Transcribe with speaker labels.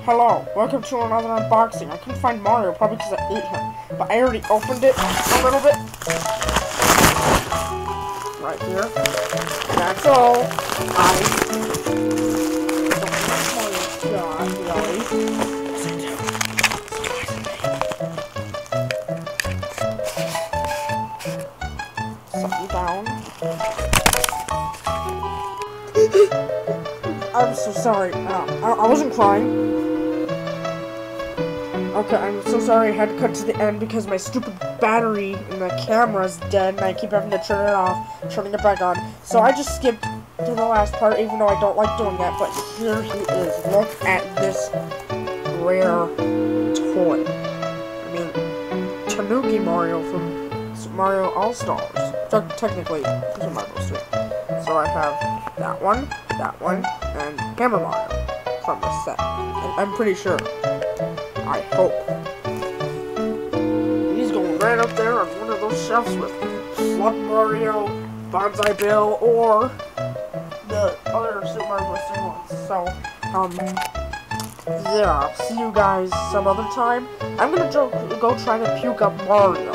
Speaker 1: Hello, welcome to another unboxing. I couldn't find Mario, probably because I ate him. But I already opened it a little bit. Right here. That's all. Suck you down. I'm so sorry. I wasn't crying. Okay, I'm so sorry I had to cut to the end because my stupid battery in the camera's dead and I keep having to turn it off, turning it back on. So I just skipped to the last part even though I don't like doing that, but here he is. Look at this rare toy. I mean, Tanuki Mario from Mario All-Stars. Technically, these are Mario's too. So I have that one, and Hammer Mario from this set. And I'm pretty sure. I hope. He's going right up there on one of those shelves with Slug Mario, Bonsai Bill, or the other Super Mario Bros. Ones. So, yeah, see you guys some other time. I'm gonna go try to puke up Mario.